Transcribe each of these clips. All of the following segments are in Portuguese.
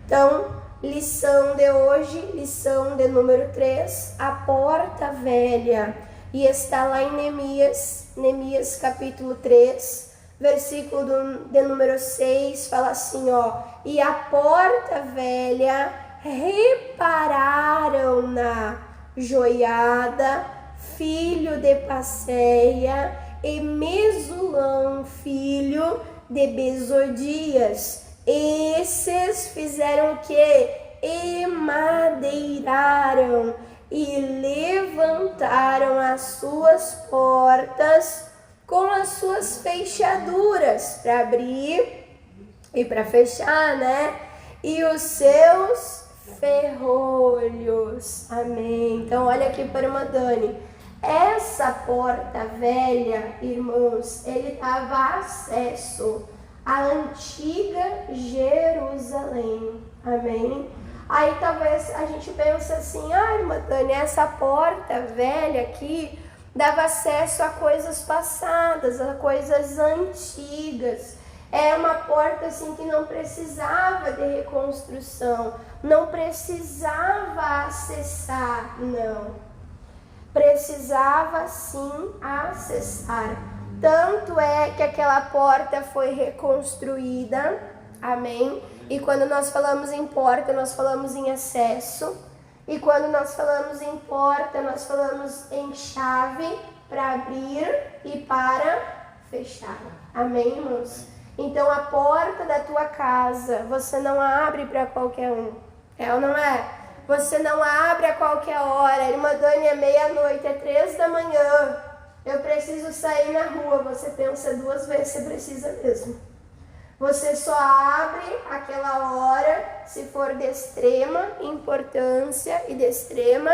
Então, lição de hoje, lição de número 3, a porta velha. E está lá em Neemias capítulo 3, versículo de número 6, fala assim, ó. E a porta velha repararam-na Joiada, filho de Passeia, e Mesulão, filho de Besodias. Esses fizeram o que? Emadeiraram e levantaram as suas portas com as suas fechaduras para abrir e para fechar, né? E os seus ferrolhos. Amém. Então olha aqui para a irmã Dani. Essa porta velha, irmãos, ele dava acesso à antiga Jerusalém. Amém. Aí talvez a gente pense assim, irmã Dani, essa porta velha aqui dava acesso a coisas passadas, a coisas antigas. É uma porta assim que não precisava de reconstrução, não precisava acessar, não. Precisava sim acessar. Tanto é que aquela porta foi reconstruída, amém? E quando nós falamos em porta, nós falamos em acesso. E quando nós falamos em porta, nós falamos em chave para abrir e para fechar. Amém, irmãos? Então a porta da tua casa, você não abre para qualquer um. É ou não é? Você não abre a qualquer hora. Irmã Dani, é meia-noite, é 3 da manhã. Eu preciso sair na rua. Você pensa 2 vezes, você precisa mesmo. Você só abre aquela hora se for de extrema importância e de extrema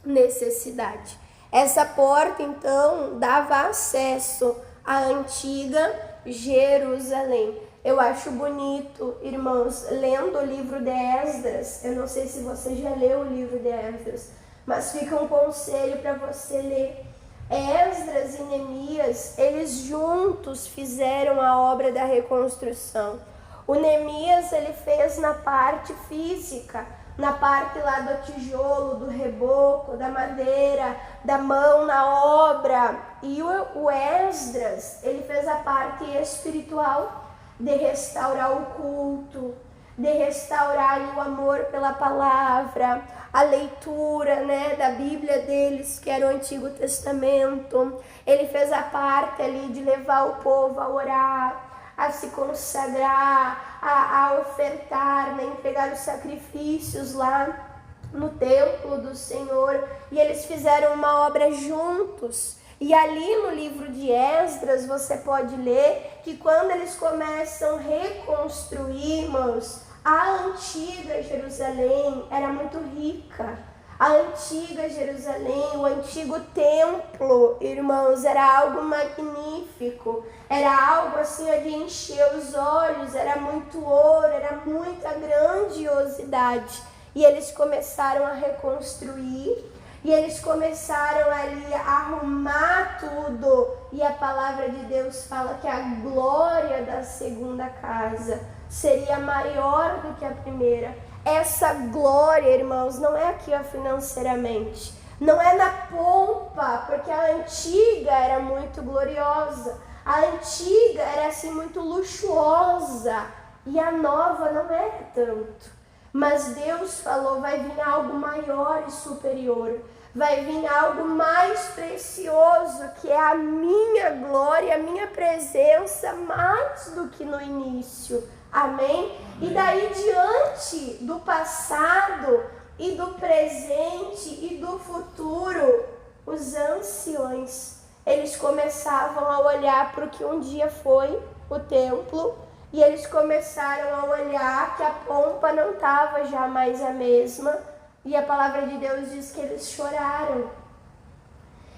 necessidade. Essa porta, então, dava acesso à antiga Jerusalém. Eu acho bonito, irmãos, lendo o livro de Esdras. Eu não sei se você já leu o livro de Esdras, mas fica um conselho para você ler. Esdras e Neemias, eles juntos fizeram a obra da reconstrução. O Neemias, ele fez na parte física, na parte lá do tijolo, do reboco, da madeira, da mão na obra. E o Esdras, ele fez a parte espiritual, de restaurar o culto, de restaurar o amor pela palavra, a leitura, né, da Bíblia deles, que era o Antigo Testamento. Ele fez a parte ali de levar o povo a orar, a se consagrar, a ofertar, né, entregar os sacrifícios lá no templo do Senhor. E eles fizeram uma obra juntos. E ali no livro de Esdras você pode ler que quando eles começam a reconstruir, irmãos, a antiga Jerusalém era muito rica. A antiga Jerusalém, o antigo templo, irmãos, era algo magnífico. Era algo assim de encher os olhos, era muito ouro, era muita grandiosidade. E eles começaram a reconstruir. E eles começaram ali a arrumar tudo. E a palavra de Deus fala que a glória da segunda casa seria maior do que a primeira. Essa glória, irmãos, não é aqui financeiramente. Não é na pompa, porque a antiga era muito gloriosa. A antiga era assim muito luxuosa. E a nova não era tanto. Mas Deus falou, vai vir algo maior e superior. Vai vir algo mais precioso, que é a minha glória, a minha presença, mais do que no início. Amém? E daí, diante do passado e do presente e do futuro, os anciões, eles começavam a olhar para o que um dia foi o templo. E eles começaram a olhar que a pompa não estava já mais a mesma. E a palavra de Deus diz que eles choraram.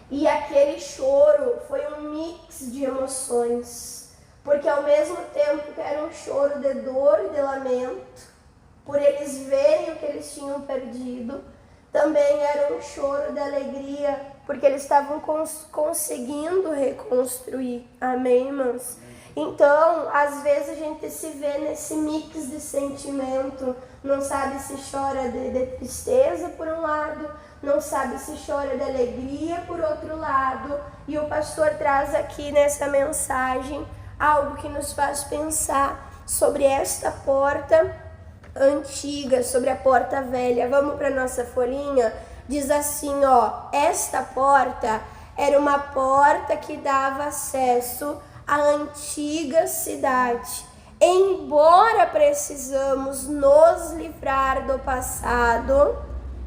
E aquele choro foi um mix de emoções. Porque ao mesmo tempo que era um choro de dor e de lamento, por eles verem o que eles tinham perdido, também era um choro de alegria, porque eles estavam conseguindo reconstruir. Amém, irmãos? Então, às vezes a gente se vê nesse mix de sentimento, não sabe se chora de tristeza por um lado, não sabe se chora de alegria por outro lado, e o pastor traz aqui nessa mensagem algo que nos faz pensar sobre esta porta antiga, sobre a porta velha. Vamos para nossa folhinha? Diz assim, ó: esta porta era uma porta que dava acesso à antiga cidade. Embora precisamos nos livrar do passado,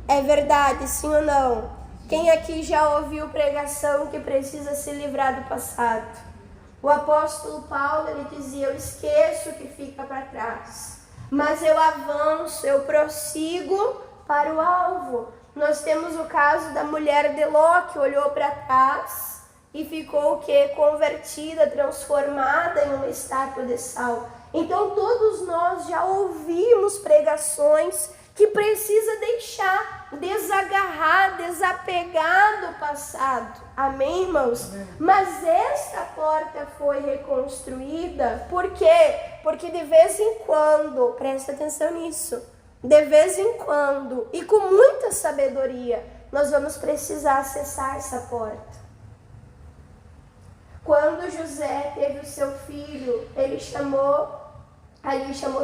é verdade, sim ou não? Quem aqui já ouviu pregação que precisa se livrar do passado? O apóstolo Paulo, ele dizia: eu esqueço o que fica para trás, mas eu avanço, eu prossigo para o alvo. Nós temos o caso da mulher de Ló, que olhou para trás e ficou o quê? Convertida, transformada em uma estátua de sal. Então todos nós já ouvimos pregações que precisa deixar, desagarrar, desapegar do passado. Amém, irmãos? Amém. Mas esta porta foi reconstruída, por quê? Porque de vez em quando, presta atenção nisso, de vez em quando, e com muita sabedoria, nós vamos precisar acessar essa porta. Quando José teve o seu filho, ele chamou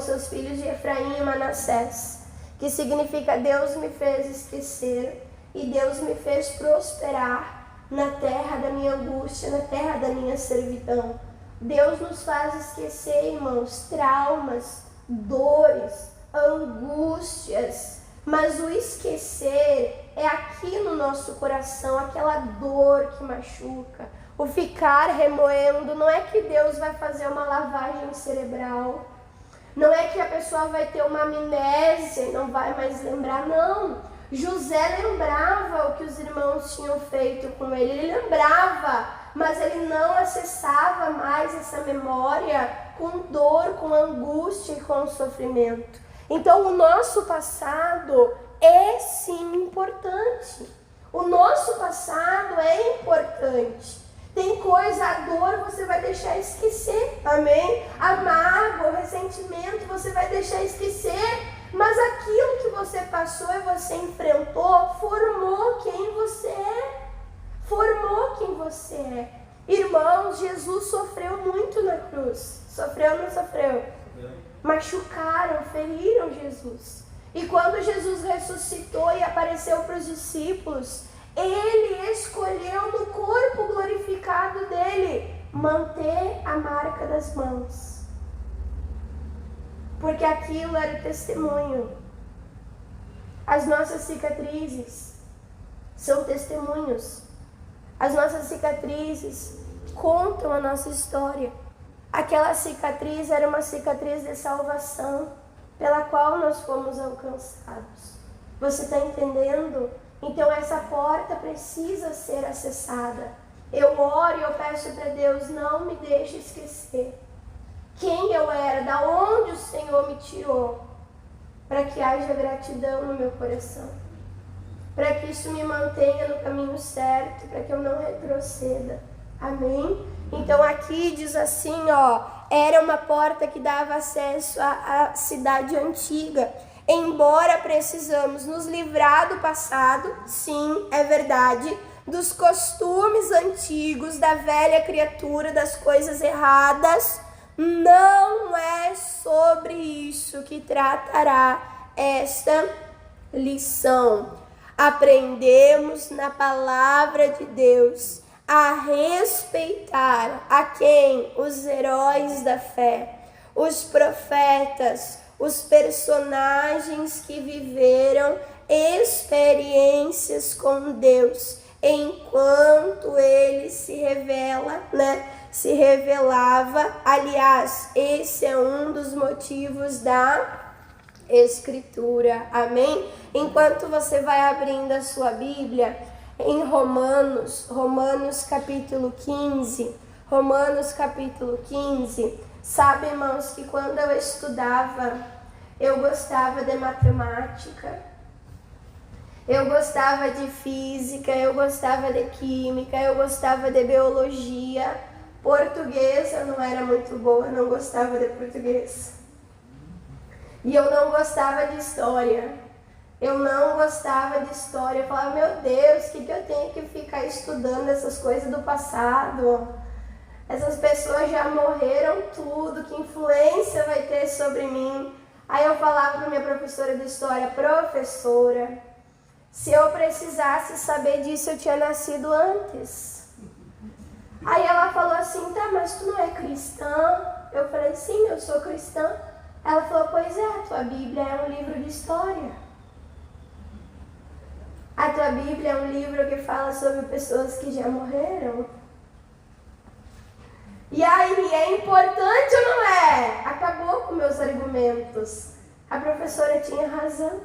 seus filhos de Efraim e Manassés, que significa Deus me fez esquecer e Deus me fez prosperar na terra da minha angústia, na terra da minha servidão. Deus nos faz esquecer, irmãos, traumas, dores, angústias, mas o esquecer é aqui no nosso coração, aquela dor que machuca, o ficar remoendo. Não é que Deus vai fazer uma lavagem cerebral, não é que a pessoa vai ter uma amnésia e não vai mais lembrar, não. José lembrava o que os irmãos tinham feito com ele lembrava, mas ele não acessava mais essa memória com dor, com angústia e com sofrimento. Então o nosso passado é sim importante, o nosso passado é importante. Tem coisa, a dor você vai deixar esquecer, amém? A mágoa, o ressentimento você vai deixar esquecer, mas aquilo que você passou e você enfrentou formou quem você é. Formou quem você é. Irmãos, Jesus sofreu muito na cruz. Sofreu ou não sofreu? Machucaram, feriram Jesus. E quando Jesus ressuscitou e apareceu para os discípulos, ele escolheu no corpo glorificado dele manter a marca das mãos, porque aquilo era o testemunho. As nossas cicatrizes são testemunhos. As nossas cicatrizes contam a nossa história. Aquela cicatriz era uma cicatriz de salvação, pela qual nós fomos alcançados. Você está entendendo? Então essa porta precisa ser acessada. Eu oro e eu peço para Deus: não me deixe esquecer quem eu era, da onde o Senhor me tirou, para que haja gratidão no meu coração, para que isso me mantenha no caminho certo, para que eu não retroceda. Amém? Então aqui diz assim, ó: era uma porta que dava acesso à cidade antiga. Embora precisamos nos livrar do passado, sim, é verdade, dos costumes antigos, da velha criatura, das coisas erradas, não é sobre isso que tratará esta lição. Aprendemos na palavra de Deus a respeitar a quem? Os heróis da fé, os profetas, os personagens que viveram experiências com Deus, enquanto ele se revela, se revelava. Aliás, esse é um dos motivos da Escritura, amém? Enquanto você vai abrindo a sua Bíblia, em Romanos capítulo 15, sabe, irmãos, que quando eu estudava, eu gostava de matemática, eu gostava de física, eu gostava de química, eu gostava de biologia, Português eu não era muito boa, não gostava de português. E eu não gostava de história. Eu falava, meu Deus, o que eu tenho que ficar estudando essas coisas do passado? Essas pessoas já morreram tudo, que influência vai ter sobre mim? Aí eu falava para minha professora de história, professora, se eu precisasse saber disso, eu tinha nascido antes. Aí ela falou assim, tá, mas tu não é cristã? Eu falei, sim, eu sou cristã. Ela falou, pois é, a tua Bíblia é um livro de história. A tua Bíblia é um livro que fala sobre pessoas que já morreram. E aí, é importante ou não é? Acabou com meus argumentos. A professora tinha razão.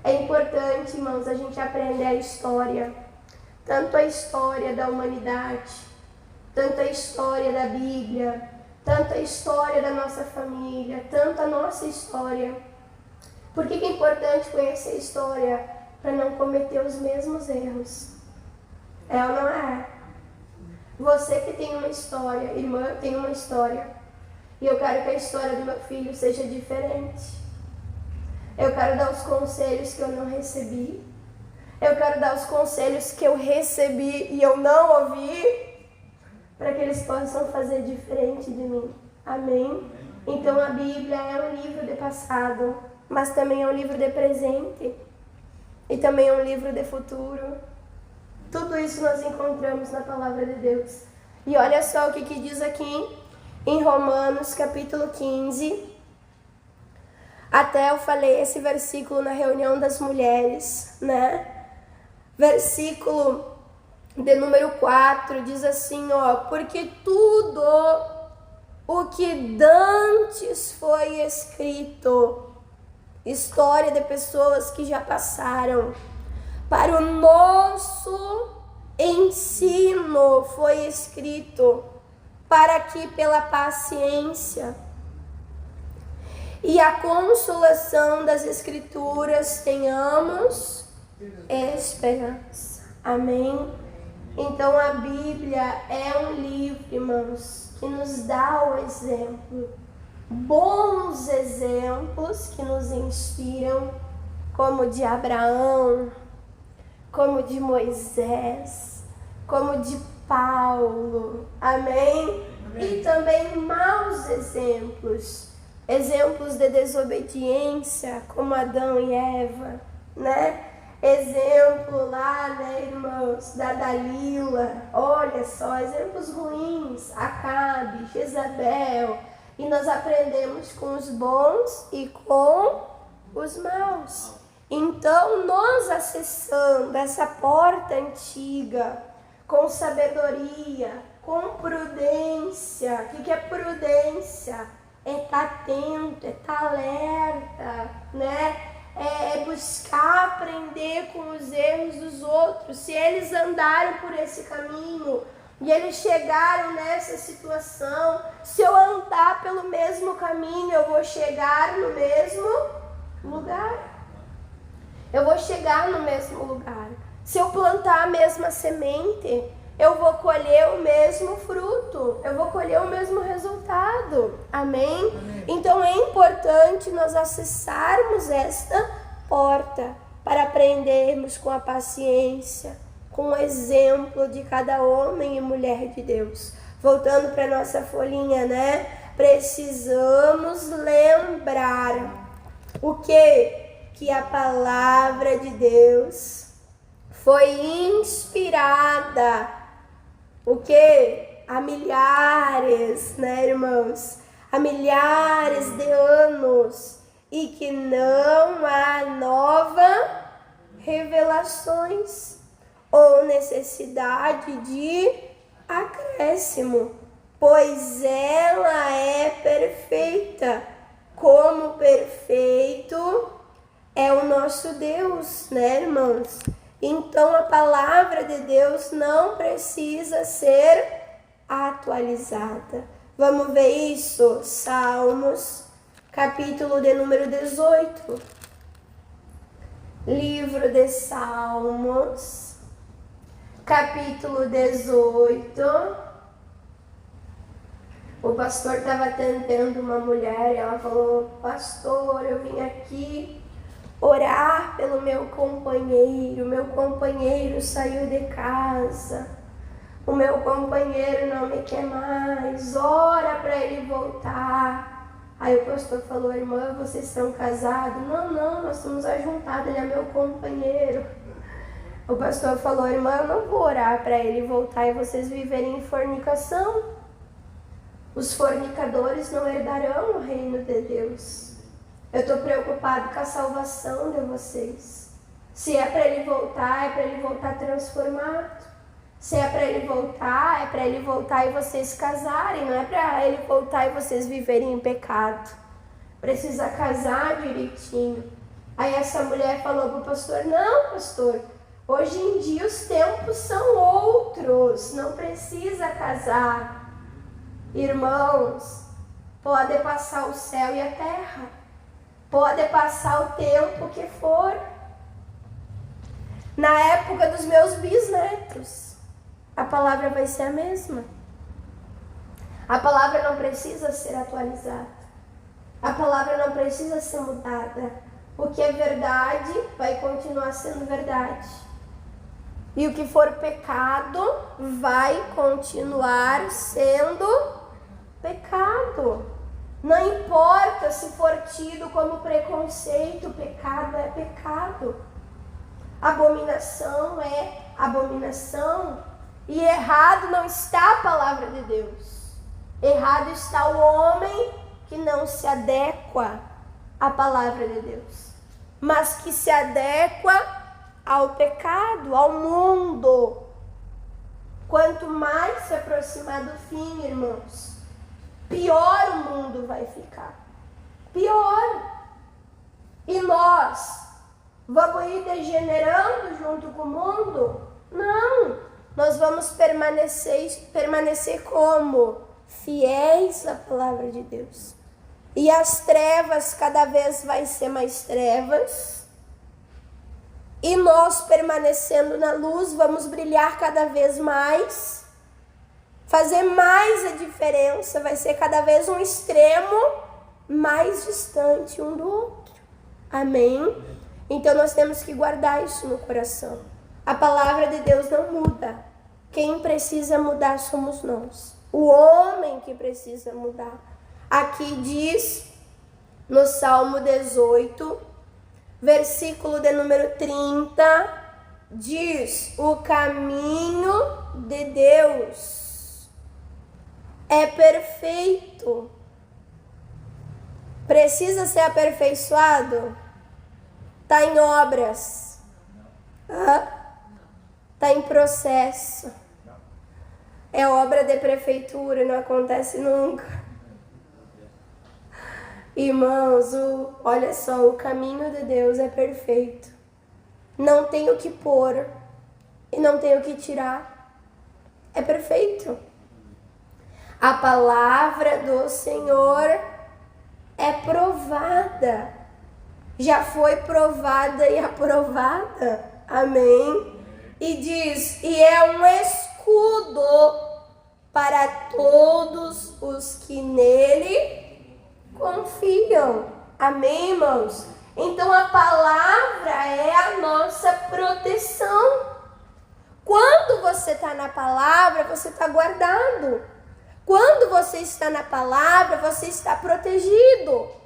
É importante, irmãos, a gente aprender a história. Tanto a história da humanidade, tanto a história da Bíblia, tanto a história da nossa família, tanto a nossa história. Por que é importante conhecer a história? Para não cometer os mesmos erros. É ou não é? Você que tem uma história, irmã, eu tenho uma história. E eu quero que a história do meu filho seja diferente. Eu quero dar os conselhos que eu não recebi. Eu quero dar os conselhos que eu recebi e eu não ouvi, para que eles possam fazer diferente de mim. Amém? Então a Bíblia é um livro de passado, mas também é um livro de presente. E também é um livro de futuro. Tudo isso nós encontramos na palavra de Deus. E olha só o que diz aqui em Romanos capítulo 15. Até eu falei esse versículo na reunião das mulheres, né? Versículo de número 4 diz assim, ó, porque tudo o que dantes foi escrito, história de pessoas que já passaram, para o nosso ensino foi escrito, para que pela paciência e a consolação das Escrituras tenhamos esperança. Amém? Então a Bíblia é um livro, irmãos, que nos dá o exemplo, bons exemplos que nos inspiram, como de Abraão, como de Moisés, como de Paulo, amém? E também maus exemplos, exemplos de desobediência, como Adão e Eva, né? Exemplo lá, né, irmãos, da Dalila, olha só, exemplos ruins, Acabe, Jezabel, e nós aprendemos com os bons e com os maus. Então, nós acessando essa porta antiga, com sabedoria, com prudência. O que é prudência? É estar atento, é estar alerta, né? É buscar aprender com os erros dos outros. Se eles andaram por esse caminho e eles chegaram nessa situação, se eu andar pelo mesmo caminho, eu vou chegar no mesmo lugar. Eu vou chegar no mesmo lugar. Se eu plantar a mesma semente, eu vou colher o mesmo fruto. Eu vou colher o mesmo resultado. Amém? Amém. Então é importante nós acessarmos esta porta para aprendermos com a paciência, com o exemplo de cada homem e mulher de Deus. Voltando para a nossa folhinha, né? Precisamos lembrar o quê? Que a palavra de Deus foi inspirada, o quê? Há milhares, né, irmãos? Há milhares de anos, e que não há nova revelações ou necessidade de acréscimo, pois ela é perfeita, como perfeito é o nosso Deus, né, irmãos? Então a palavra de Deus não precisa ser atualizada. Vamos ver isso? Salmos, capítulo de número 18. Livro de Salmos, capítulo 18, O pastor estava atendendo uma mulher e ela falou: pastor, eu vim aqui orar pelo meu companheiro saiu de casa, o meu companheiro não me quer mais, ora para ele voltar. Aí o pastor falou: irmã, vocês estão casados? Não, nós estamos ajuntados, ele é meu companheiro. O pastor falou: irmã, eu não vou orar para ele voltar e vocês viverem em fornicação. Os fornicadores não herdarão o reino de Deus. Eu estou preocupado com a salvação de vocês. Se é para ele voltar transformado. Se é para ele voltar e vocês casarem. Não é para ele voltar e vocês viverem em pecado. Precisa casar direitinho. Aí essa mulher falou para o pastor: não, pastor, hoje em dia os tempos são outros. Não precisa casar. Irmãos, pode passar o céu e a terra, pode passar o tempo que for. Na época dos meus bisnetos, a palavra vai ser a mesma. A palavra não precisa ser atualizada. A palavra não precisa ser mudada. O que é verdade vai continuar sendo verdade. E o que for pecado vai continuar sendo pecado. Não importa se for tido como preconceito, pecado é pecado. Abominação é abominação. E errado não está a palavra de Deus. Errado está o homem que não se adequa à palavra de Deus, mas que se adequa ao pecado, ao mundo. Quanto mais se aproximar do fim, irmãos, pior o mundo vai ficar. Pior. E nós vamos ir degenerando junto com o mundo? Não. Nós vamos permanecer como? Fiéis à palavra de Deus. E as trevas cada vez vai ser mais trevas. E nós, permanecendo na luz, vamos brilhar cada vez mais, fazer mais a diferença, vai ser cada vez um extremo mais distante um do outro. Amém? Então nós temos que guardar isso no coração. A palavra de Deus não muda. Quem precisa mudar somos nós. O homem que precisa mudar. Aqui diz, no Salmo 18, versículo de número 30, diz: o caminho de Deus é perfeito. Precisa ser aperfeiçoado? Está em obras. Está em processo. É obra de prefeitura, não acontece nunca. Irmãos, olha só, o caminho de Deus é perfeito. Não tem o que pôr e não tem o que tirar. É perfeito. A palavra do Senhor é provada. Já foi provada e aprovada. Amém? E diz, e é um escudo para todos os que nele confiam. Amém, irmãos? Então a palavra é a nossa proteção. Quando você está na palavra, você está guardado. Quando você está na palavra, você está protegido.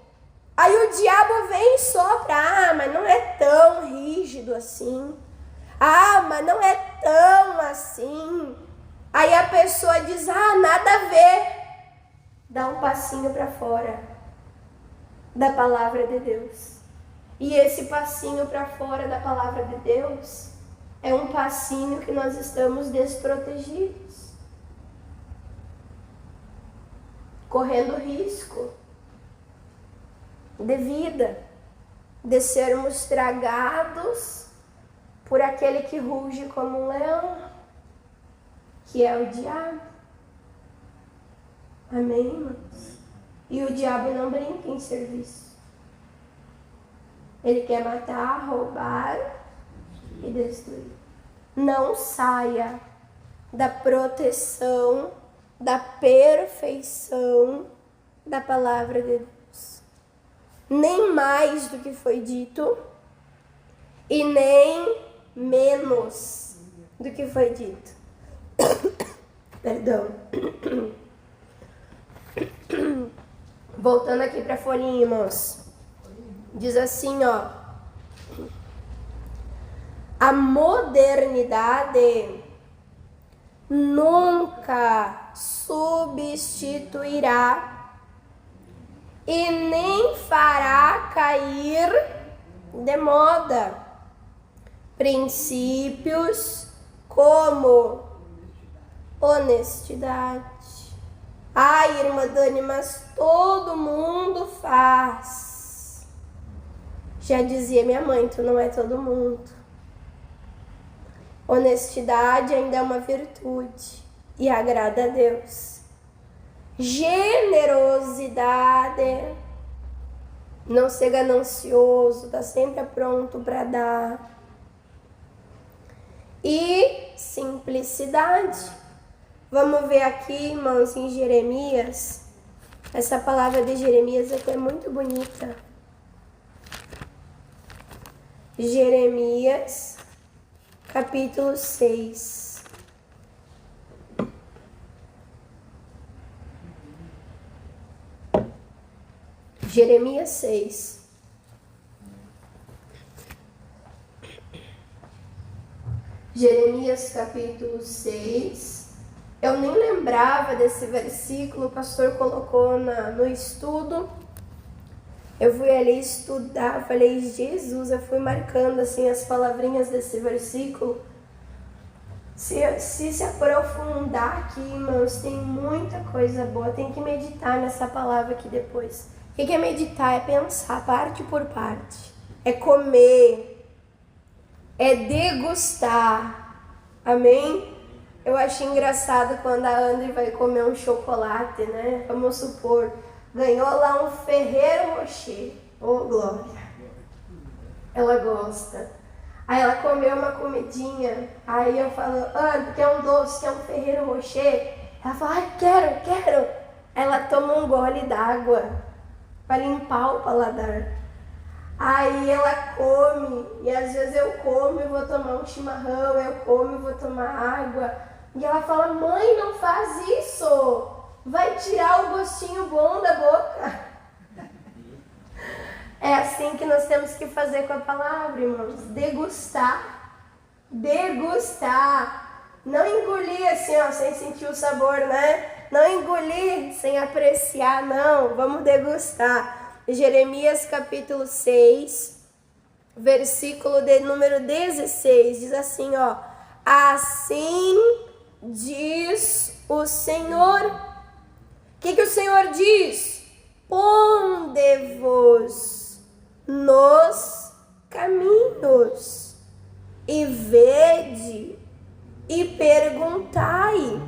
Aí o diabo vem e sopra: mas não é tão rígido assim. Mas não é tão assim. Aí a pessoa diz: nada a ver. Dá um passinho para fora da palavra de Deus. E esse passinho para fora da palavra de Deus é um passinho que nós estamos desprotegidos, correndo risco de vida, de sermos tragados por aquele que ruge como um leão, que é o diabo. Amém, irmãos? E o diabo não brinca em serviço. Ele quer matar, roubar e destruir. Não saia da proteção da perfeição da palavra de Deus. Nem mais do que foi dito e nem menos do que foi dito. Perdão. Voltando aqui para a folhinha, irmãos. Diz assim, ó. A modernidade nunca substituirá e nem fará cair de moda princípios como honestidade. Ai, irmã Dani, mas todo mundo faz. Já dizia minha mãe, tu não é todo mundo. Honestidade ainda é uma virtude e agrada a Deus. Generosidade, não ser ganancioso, tá sempre pronto para dar. E simplicidade. Vamos ver aqui, irmãos, em Jeremias. Essa palavra de Jeremias aqui é muito bonita. Jeremias, capítulo 6. Jeremias 6. Jeremias, capítulo 6. Eu nem lembrava desse versículo, o pastor colocou no estudo. Eu fui ali estudar, falei, Jesus, eu fui marcando assim as palavrinhas desse versículo. Se aprofundar aqui, irmãos, tem muita coisa boa, tem que meditar nessa palavra aqui depois. O que é meditar? É pensar parte por parte, é comer, é degustar, amém? Eu acho engraçado quando a André vai comer um chocolate, né? Vamos supor, ganhou lá um Ferrero Rocher. Oh, glória! Ela gosta. Aí ela comeu uma comidinha. Aí eu falo, André, quer um doce, quer um Ferrero Rocher? Ela fala, ai, quero. Ela toma um gole d'água para limpar o paladar. Aí ela come, e às vezes eu como e vou tomar um chimarrão, eu como e vou tomar água. E ela fala, mãe, não faz isso, vai tirar o gostinho bom da boca. É assim que nós temos que fazer com a palavra, irmãos, degustar. Não engolir assim, ó, sem sentir o sabor, né? Não engolir sem apreciar, não, vamos degustar. Jeremias capítulo 6, versículo de número 16, diz assim, ó. Assim diz o Senhor. O que o Senhor diz? Ponde-vos nos caminhos e vede e perguntai.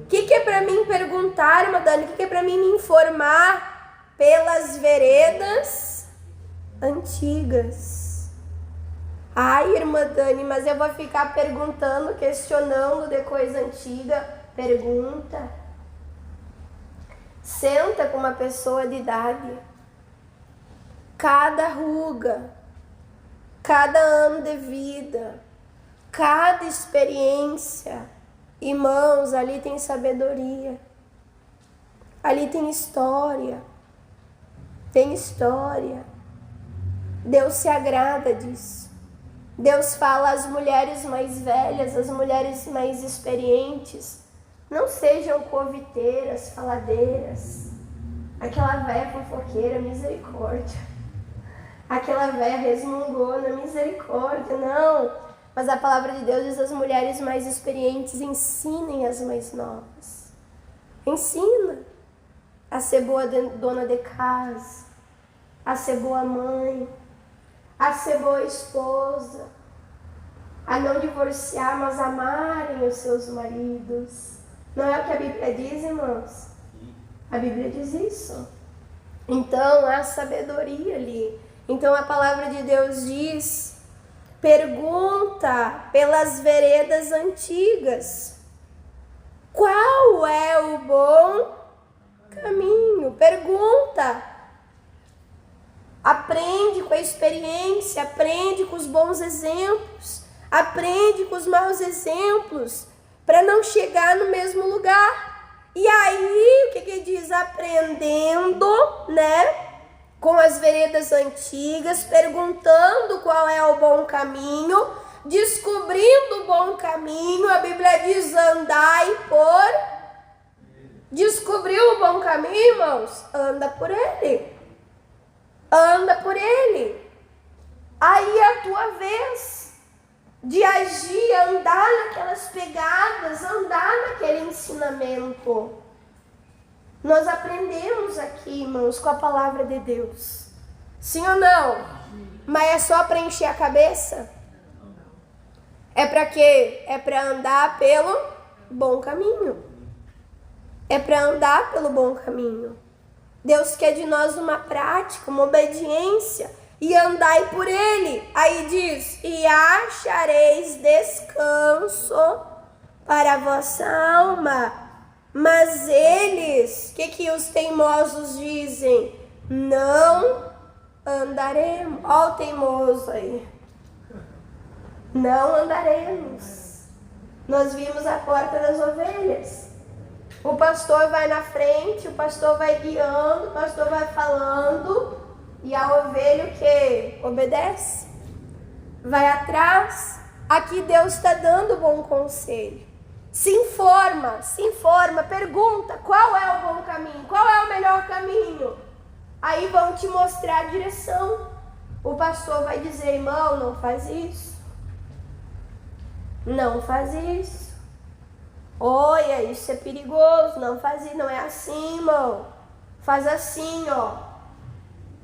O que é para mim perguntar, Madani? O que é para mim me informar? Pelas veredas antigas. Ai, irmã Dani, mas eu vou ficar perguntando, questionando de coisa antiga. Pergunta. Senta com uma pessoa de idade. Cada ruga, cada ano de vida, cada experiência. Irmãos, ali tem sabedoria. Ali tem história. Tem história. Deus se agrada disso. Deus fala às mulheres mais velhas, às mulheres mais experientes, não sejam coviteiras, faladeiras. Aquela velha fofoqueira, misericórdia. Aquela velha resmungona, misericórdia, não. Mas a palavra de Deus diz às mulheres mais experientes, ensinem as mais novas. Ensina a ser boa dona de casa, a ser boa mãe, a ser boa esposa, a não divorciar, mas amarem os seus maridos. Não é o que a Bíblia diz, irmãos? A Bíblia diz isso. Então, há sabedoria ali. Então, a palavra de Deus diz, pergunta pelas veredas antigas. Qual é o bom caminho? Pergunta. Aprende com a experiência, aprende com os bons exemplos, aprende com os maus exemplos, para não chegar no mesmo lugar. E aí, o que diz? Aprendendo, né? Com as veredas antigas, perguntando qual é o bom caminho, descobrindo o bom caminho. A Bíblia diz: andai por... Descobriu o bom caminho, irmãos? Anda por ele. Anda por ele. Aí é a tua vez de agir, andar naquelas pegadas, andar naquele ensinamento. Nós aprendemos aqui, irmãos, com a palavra de Deus. Sim ou não? Mas é só para encher a cabeça? É para quê? É para andar pelo bom caminho. É para andar pelo bom caminho. Deus quer de nós uma prática, uma obediência, e andai por ele. Aí diz: e achareis descanso para a vossa alma. Mas eles, o que os teimosos dizem? Não andaremos. Ó o teimoso aí. Não andaremos. Nós vimos a porta das ovelhas. O pastor vai na frente, o pastor vai guiando, o pastor vai falando, e a ovelha o quê? Obedece. Vai atrás. Aqui Deus está dando bom conselho. Se informa, pergunta qual é o bom caminho, qual é o melhor caminho. Aí vão te mostrar a direção. O pastor vai dizer: irmão, não faz isso. Não faz isso. Olha, isso é perigoso, não faz isso, não é assim, irmão. Faz assim, ó.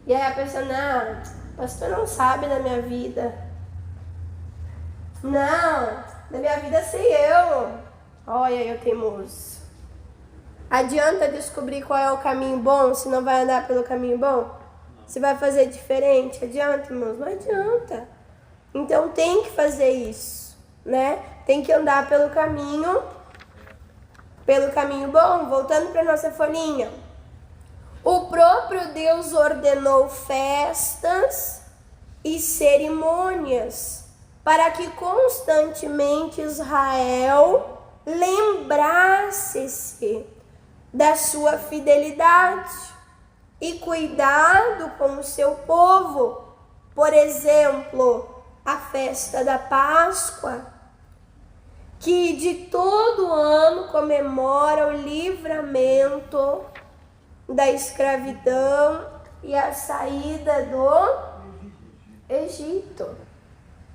E aí a pessoa: não, o pastor não sabe da minha vida. Não, da minha vida sei eu. Olha, eu teimoso. Adianta descobrir qual é o caminho bom, se não vai andar pelo caminho bom? Se vai fazer diferente? Adianta, irmãos? Não adianta. Então tem que fazer isso, né? Tem que andar pelo caminho bom. Voltando para nossa folhinha. O próprio Deus ordenou festas e cerimônias para que constantemente Israel lembrasse-se da sua fidelidade e cuidado com o seu povo. Por exemplo, a festa da Páscoa, que de todo ano comemora o livramento da escravidão e a saída do Egito.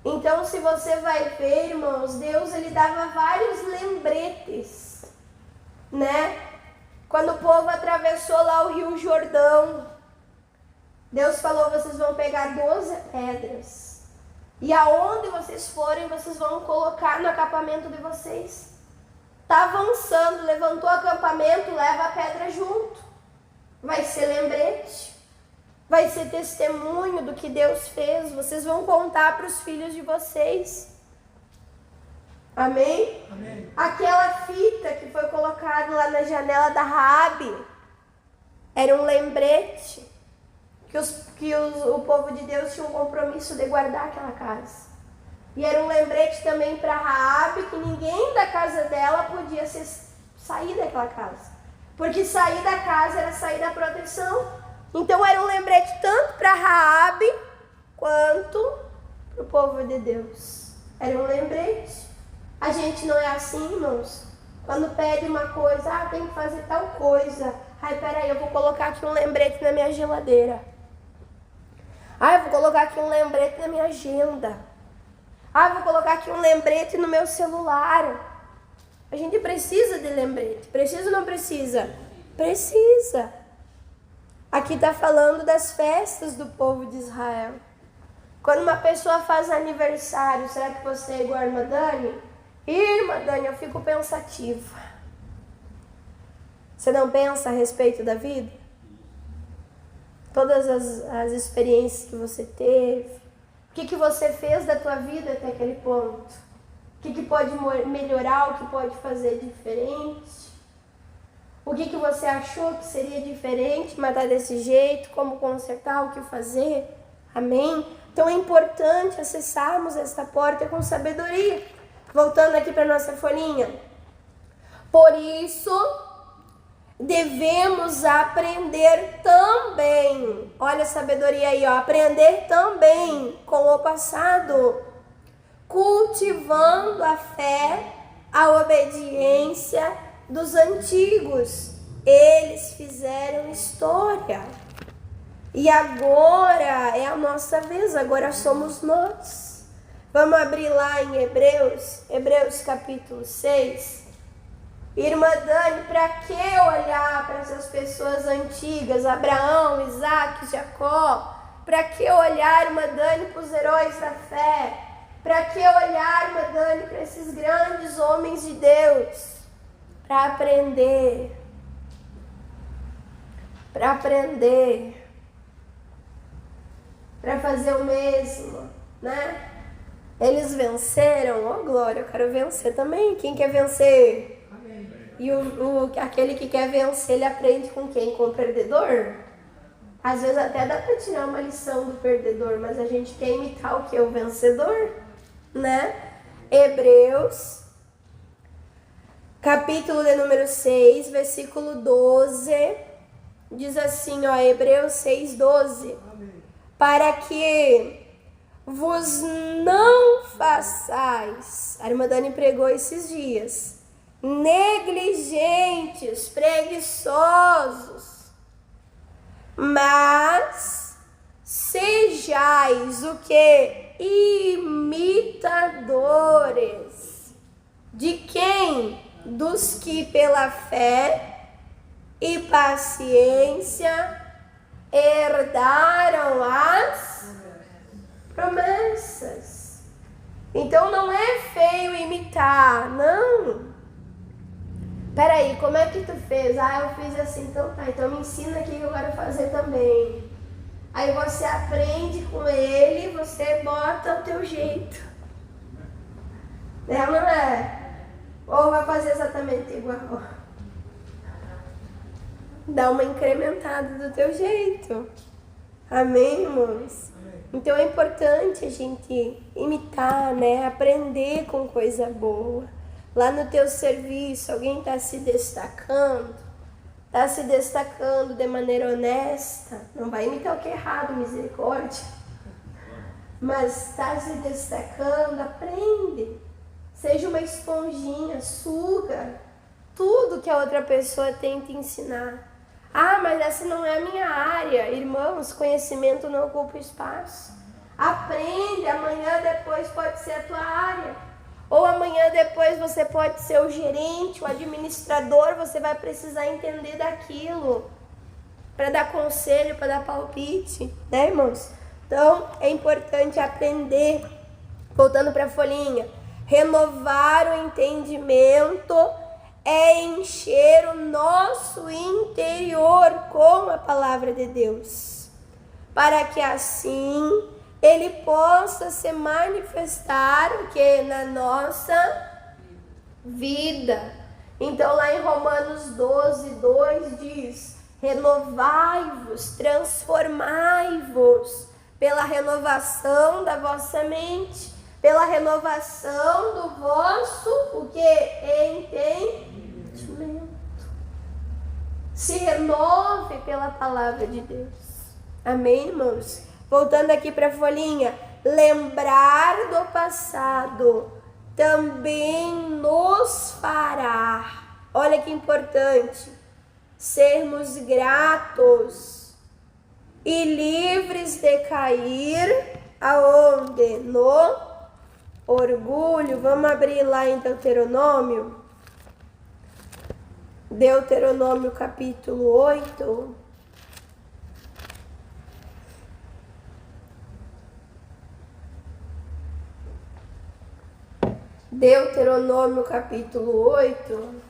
Então, se você vai ver, irmãos, Deus ele dava vários lembretes, né? Quando o povo atravessou lá o Rio Jordão, Deus falou: vocês vão pegar 12 pedras. E aonde vocês forem, vocês vão colocar no acampamento de vocês. Está avançando, levantou o acampamento, leva a pedra junto. Vai ser lembrete. Vai ser testemunho do que Deus fez. Vocês vão contar para os filhos de vocês. Amém? Amém? Aquela fita que foi colocada lá na janela da Raabe era um lembrete que o povo de Deus tinha um compromisso de guardar aquela casa. E era um lembrete também para Raabe que ninguém da casa dela podia sair daquela casa. Porque sair da casa era sair da proteção. Então era um lembrete tanto para Raabe quanto para o povo de Deus. Era um lembrete. A gente não é assim, irmãos. Quando pede uma coisa, tem que fazer tal coisa. Ai, peraí, eu vou colocar aqui um lembrete na minha geladeira. Eu vou colocar aqui um lembrete na minha agenda. Eu vou colocar aqui um lembrete no meu celular. A gente precisa de lembrete. Precisa ou não precisa? Precisa. Aqui está falando das festas do povo de Israel. Quando uma pessoa faz aniversário, será que você é igual a irmã Dani? Irmã Dani, eu fico pensativa. Você não pensa a respeito da vida? Todas as experiências que você teve. O que você fez da tua vida até aquele ponto? que pode melhorar, o que pode fazer diferente. O que você achou que seria diferente, mas tá desse jeito, como consertar, o que fazer. Amém? Então é importante acessarmos esta porta com sabedoria. Voltando aqui para nossa folhinha. Por isso, devemos aprender também. Olha a sabedoria aí, ó. Aprender também com o passado. Cultivando a fé, a obediência dos antigos. Eles fizeram história. E agora é a nossa vez, agora somos nós. Vamos abrir lá em Hebreus capítulo 6. Irmã Dani, para que olhar para essas pessoas antigas, Abraão, Isaac, Jacó? Para que olhar, irmã Dani, para os heróis da fé? Para que olhar, irmã Dani, para esses grandes homens de Deus? Para aprender. Para aprender. Para fazer o mesmo, né? Eles venceram, ó glória, eu quero vencer também. Quem quer vencer? Amém. E aquele que quer vencer, ele aprende com quem? Com o perdedor? Às vezes até dá para tirar uma lição do perdedor, mas a gente quer imitar o que? O vencedor, né? Hebreus, capítulo de número 6, versículo 12, diz assim, ó, Hebreus 6, 12. Para que vos não façais, a irmã Dani pregou esses dias, negligentes, preguiçosos, mas sejais o que? Imitadores. De quem? Dos que pela fé e paciência herdaram as promessas. Então não é feio imitar, não. Peraí, como é que tu fez? Ah, eu fiz assim, então tá, então me ensina aqui que eu quero fazer também. Aí você aprende com ele, você bota o teu jeito. É, não é? Ou vai fazer exatamente igual? Dá uma incrementada do teu jeito. Amém, irmãos? Amém. Então é importante a gente imitar, né? Aprender com coisa boa. Lá no teu serviço, alguém está se destacando de maneira honesta. Não vai imitar o que é errado, misericórdia. Mas está se destacando, aprende. Seja uma esponjinha, suga tudo que a outra pessoa tem te ensinar. Ah, mas essa não é a minha área. Irmãos, conhecimento não ocupa espaço. Aprende, amanhã depois pode ser a tua área. Ou amanhã depois você pode ser o gerente, o administrador, você vai precisar entender daquilo. Para dar conselho, para dar palpite, né, irmãos? Então, é importante aprender. Voltando para a folhinha. Renovar o entendimento é encher o nosso interior com a palavra de Deus, para que assim ele possa se manifestar o que na nossa vida. Então lá em Romanos 12, 2 diz: renovai-vos, transformai-vos pela renovação da vossa mente, pela renovação do vosso, o que? Entendimento. Se renove pela palavra de Deus. Amém, irmãos? Voltando aqui para a folhinha. Lembrar do passado também nos fará. Olha que importante. Sermos gratos e livres de cair aonde? No orgulho. Vamos abrir lá em Deuteronômio. Deuteronômio capítulo 8. Deuteronômio capítulo 8.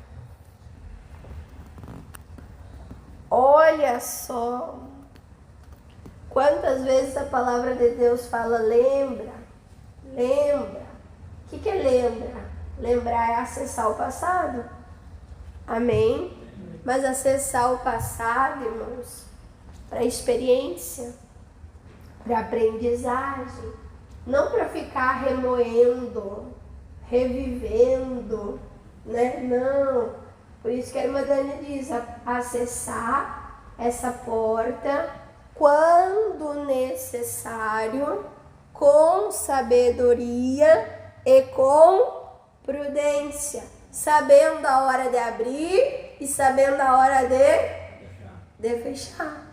Olha só. Quantas vezes a palavra de Deus fala, lembra que é lembra? Lembrar é acessar o passado. Amém? Mas acessar o passado, irmãos, para experiência, para aprendizagem, não para ficar remoendo, revivendo, né? Não. Por isso que a irmã Dani diz, acessar essa porta quando necessário, com sabedoria e com prudência, sabendo a hora de abrir e sabendo a hora de fechar.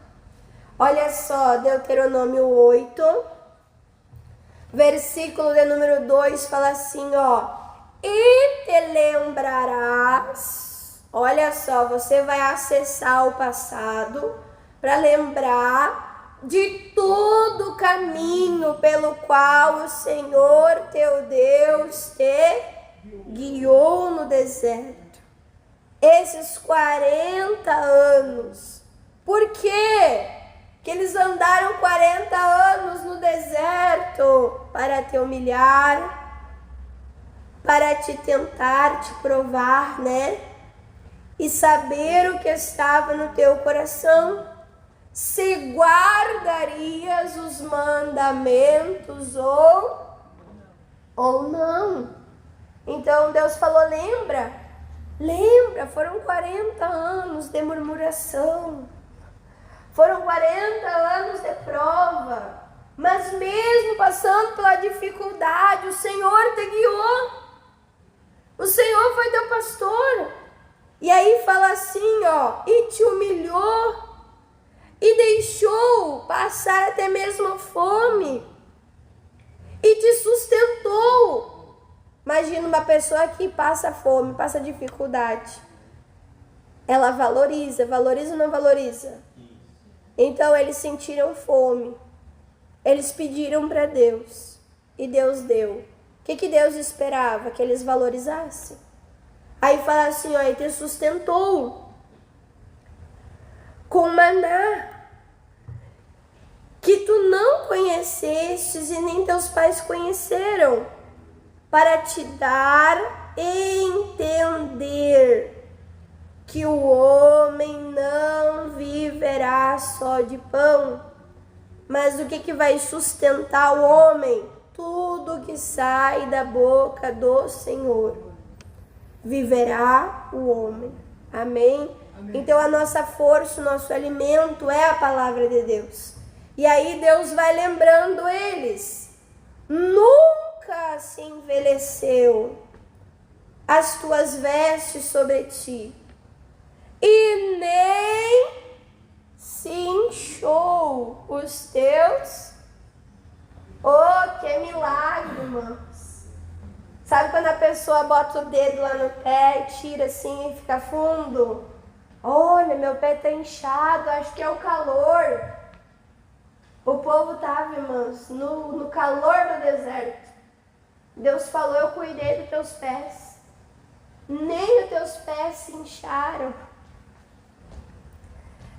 Olha só, Deuteronômio 8, versículo de número 2, fala assim, ó. E te lembrarás, olha só, você vai acessar o passado para lembrar de todo o caminho pelo qual o Senhor teu Deus te guiou no deserto. Esses 40 anos. Por quê? Que eles andaram 40 anos no deserto para te humilhar, para te tentar, te provar, né? E saber o que estava no teu coração. Se guardarias os mandamentos ou não. Então Deus falou, lembra, foram 40 anos de murmuração, foram 40 anos de prova, mas mesmo passando pela dificuldade, o Senhor te guiou, o Senhor foi teu pastor, e aí fala assim, ó, e te humilhou, e deixou passar até mesmo a fome, e te sustentou. Imagina uma pessoa que passa fome, passa dificuldade. Ela valoriza ou não valoriza? Então eles sentiram fome. Eles pediram para Deus. E Deus deu. O que Deus esperava? Que eles valorizassem. Aí fala assim, ó, e te sustentou com maná que tu não conhecestes e nem teus pais conheceram, para te dar e entender que o homem não viverá só de pão, mas o que vai sustentar o homem? Tudo que sai da boca do Senhor. Viverá o homem. Amém? Então a nossa força, o nosso alimento é a palavra de Deus. E aí Deus vai lembrando eles. Nunca se envelheceu as tuas vestes sobre ti, e nem se inchou os teus. Oh, que milagre, irmãos. Sabe quando a pessoa bota o dedo lá no pé e tira assim e fica fundo? Olha, meu pé tá inchado, acho que é o calor. O povo estava, irmãos, no calor do deserto. Deus falou, eu cuidei dos teus pés. Nem os teus pés se incharam.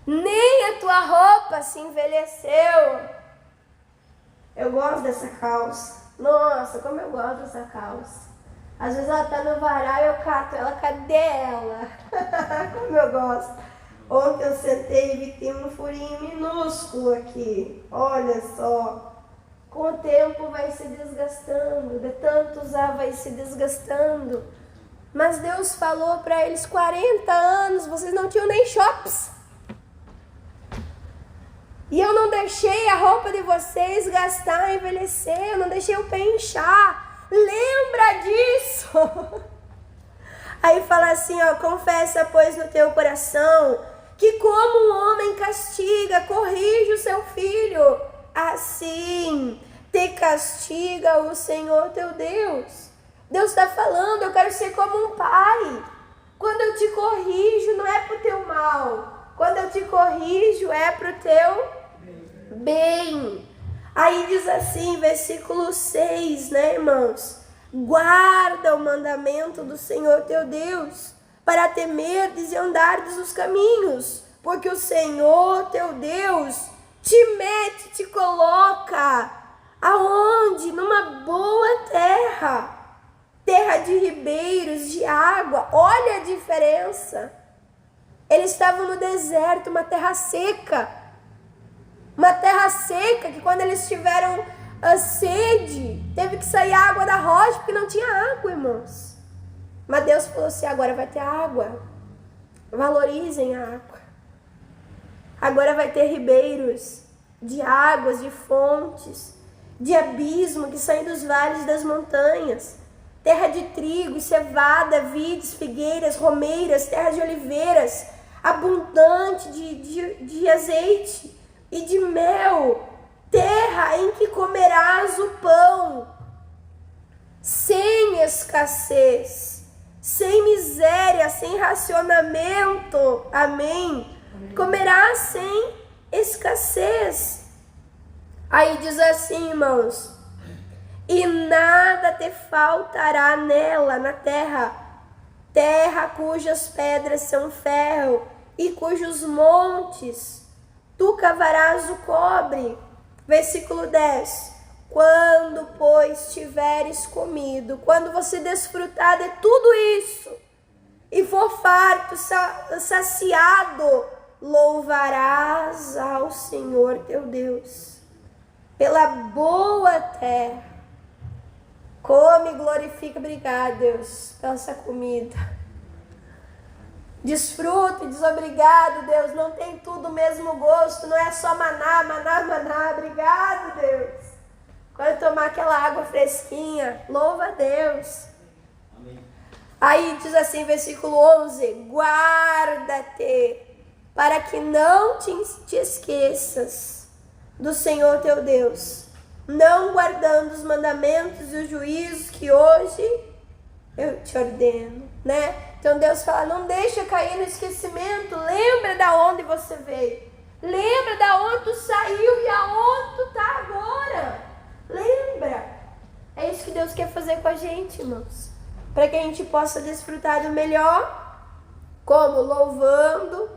Nem a tua roupa se envelheceu. Eu gosto dessa calça. Nossa, como eu gosto dessa calça. Às vezes ela tá no varal e eu cato ela. Cadê ela? Como eu gosto. Ontem eu sentei e vi que tem um furinho minúsculo aqui. Olha só. Com o tempo vai se desgastando. De tanto usar vai se desgastando. Mas Deus falou para eles, 40 anos, vocês não tinham nem shops. E eu não deixei a roupa de vocês gastar, envelhecer. Eu não deixei o pé inchar. Lembra disso. Aí fala assim, ó, confessa, pois, no teu coração, que como um homem castiga, corrige o seu filho, assim te castiga o Senhor teu Deus. Deus está falando, eu quero ser como um pai. Quando eu te corrijo, não é para o teu mal. Quando eu te corrijo, é para o teu bem. Aí diz assim, versículo 6, né, irmãos? Guarda o mandamento do Senhor teu Deus, para temerdes e andardes os caminhos, porque o Senhor teu Deus te mete, te coloca aonde? Numa boa terra, de ribeiros de água. Olha a diferença. Eles estavam no deserto, uma terra seca. Uma terra seca que quando eles tiveram a sede, teve que sair água da rocha porque não tinha água, irmãos. Mas Deus falou assim, agora vai ter água. Valorizem a água. Agora vai ter ribeiros de águas, de fontes, de abismo que saem dos vales das montanhas. Terra de trigo, cevada, vides, figueiras, romeiras, terra de oliveiras, abundante de azeite e de mel. Terra em que comerás o pão, sem escassez, sem miséria, sem racionamento. Amém? Comerás sem escassez. Aí diz assim, irmãos, e nada te faltará nela, na terra, terra cujas pedras são ferro e cujos montes tu cavarás o cobre. Versículo 10. Quando, pois, tiveres comido, quando você desfrutar de tudo isso e for farto, saciado, louvarás ao Senhor teu Deus pela boa terra. Come, glorifica, obrigado, Deus, pela essa comida. Desfruta e diz obrigado, Deus, não tem tudo o mesmo gosto, não é só maná, maná, maná, obrigado, Deus. Quando tomar aquela água fresquinha, louva a Deus. Amém. Aí diz assim, versículo 11, guarda-te, para que não te esqueças do Senhor teu Deus, não guardando os mandamentos e os juízos que hoje eu te ordeno, né? Então Deus fala, não deixa cair no esquecimento, lembra da onde você veio, lembra da onde tu saiu e aonde tu tá agora, lembra. É isso que Deus quer fazer com a gente, irmãos, para que a gente possa desfrutar do melhor, como louvando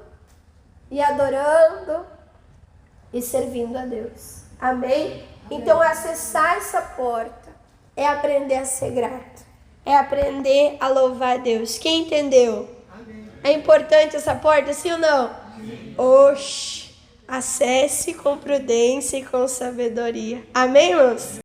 e adorando e servindo a Deus. Amém? Então acessar essa porta é aprender a ser grato. É aprender a louvar a Deus. Quem entendeu? Amém. É importante essa porta, sim ou não? Amém. Oxe, acesse com prudência e com sabedoria. Amém, irmãos?